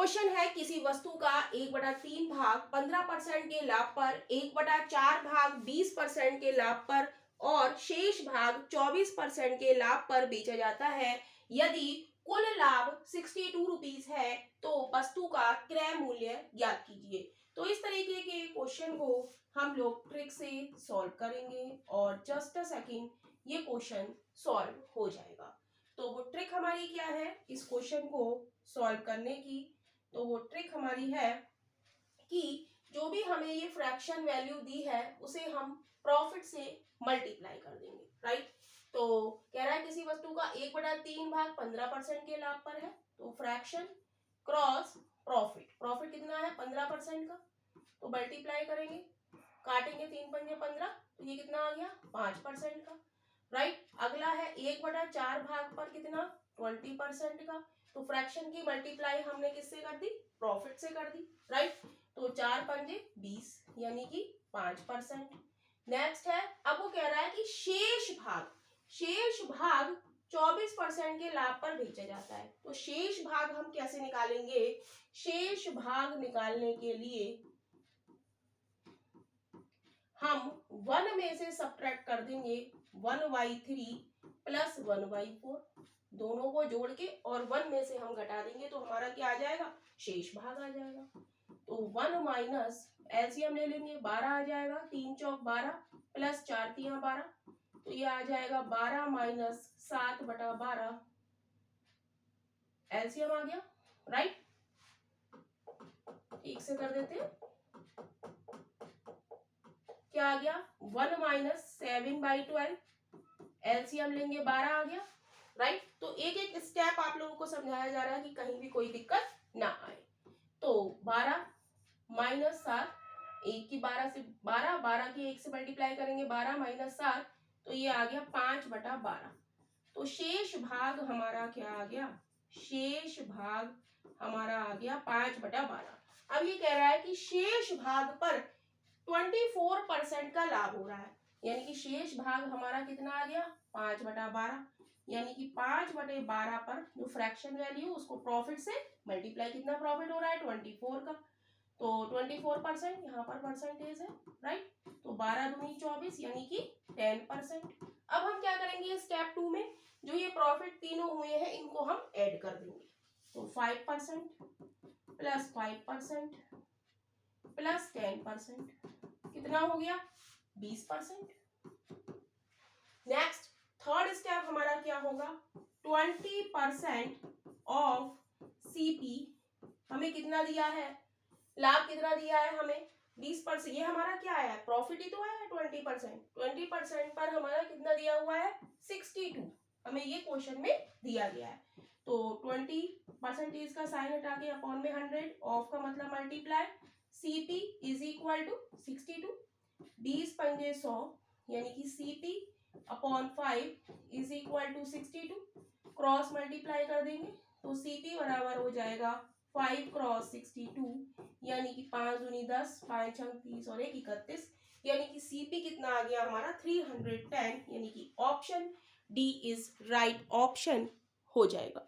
Question है किसी वस्तु का 1/3 भाग 15% के लाभ पर, 1/4 भाग 20% के लाभ पर और शेष भाग 24% के लाभ पर बेचा जाता है। यदि कुल लाभ 62 रुपीज है तो वस्तु का क्रय मूल्य ज्ञात कीजिए। तो इस तरीके के क्वेश्चन को हम लोग ट्रिक से सॉल्व करेंगे और जस्ट अ सेकेंड ये क्वेश्चन सॉल्व हो जाएगा। तो वो ट्रिक हमारी क्या है इस क्वेश्चन को सॉल्व करने की? तो वो ट्रिक हमारी है कि जो भी हमें ये फ्रैक्शन वैल्यू दी है उसे हम प्रॉफिट से मल्टीप्लाई कर देंगे, राइट। तो कह रहा है किसी वस्तु का 1/3 भाग 15% के लाभ पर है, तो फ्रैक्शन क्रॉस प्रॉफिट, प्रॉफिट कितना है 15% का, तो मल्टीप्लाई करेंगे, काटेंगे 3 पंजे 15, तो ये कितना आ गया 5% का, राइट। अगला है 1/4 भाग पर कितना 20% का, तो फ्रैक्शन की मल्टीप्लाई हमने किससे कर दी प्रॉफिट से कर दी, राइट। तो 4 पंजे 20 यानी कि 5%। नेक्स्ट है, अब वो कह रहा है कि शेष भाग 24% के लाभ पर बेचा जाता है। तो शेष भाग हम कैसे निकालेंगे? शेष भाग निकालने के लिए हम 1 में से सब्ट्रैक्ट कर देंगे 1/3 प्लस 1/4, दोनों को जोड़ के और 1 में से हम घटा देंगे तो हमारा क्या आ जाएगा शेष भाग आ जाएगा। तो 1 माइनस एलसीएम ले लेंगे 12 आ जाएगा, 3 चौक 12 प्लस 4 तिया 12, तो ये आ जाएगा 12 माइनस 7/12, एलसीएम आ गया, राइट। एक से कर देते हैं, क्या आ गया 1 माइनस 7/12, एलसीएम लेंगे 12 आ गया, राइट। तो एक एक स्टेप आप लोगों को समझाया जा रहा है कि कहीं भी कोई दिक्कत ना आए। तो 12 माइनस 7, 1 की 12 से 12 की 1 से मल्टीप्लाई करेंगे 12 माइनस 7, तो ये आ गया 5/12। तो शेष भाग हमारा क्या आ गया? शेष भाग हमारा आ गया 5/12। अब ये कह रहा है कि शेष भाग पर 24% का लाभ हो रहा है, यानी कि शेष भाग हमारा कितना आ गया 5/12, यानी कि 5/12 पर जो फ्रैक्शन वैल्यू उसको प्रॉफिट से मल्टीप्लाई, कितना प्रॉफिट हो रहा है 24 का, तो 24% यहाँ पर परसेंटेज है, राइट। तो 12 दूनी 24 यानी कि 10%। अब हम क्या करेंगे स्टेप 2 में, जो ये प्रॉफिट तीनों हुए हैं इनको हम ऐड कर देंगे, तो 5% प्लस 5% प्लस 10% कितना हो गया 20%। नेक्स्ट थर्ड स्टेप हमारा क्या होगा, 20% ऑफ सीपी, हमें कितना दिया है लाभ, कितना दिया है हमें 20%, ये हमारा क्या आया है प्रॉफिट ही तो आया है 20% पर हमारा कितना दिया हुआ है 62, हमें ये क्वेश्चन में दिया गया है। तो 20% का साइन हटा के अपॉन में 100, ऑफ का मतलब multiply, CP is equal to 62, 20 पंजे 100 यानी कि CP upon 5 is equal to 62, cross multiply कर देंगे तो सीपी बराबर हो जाएगा 5 क्रॉस 62 यानी कि 5 दूनी 10, 5 छंग 30 और 1 31, यानी कि सीपी कितना आ गया हमारा 310, यानी कि option D is right option हो जाएगा।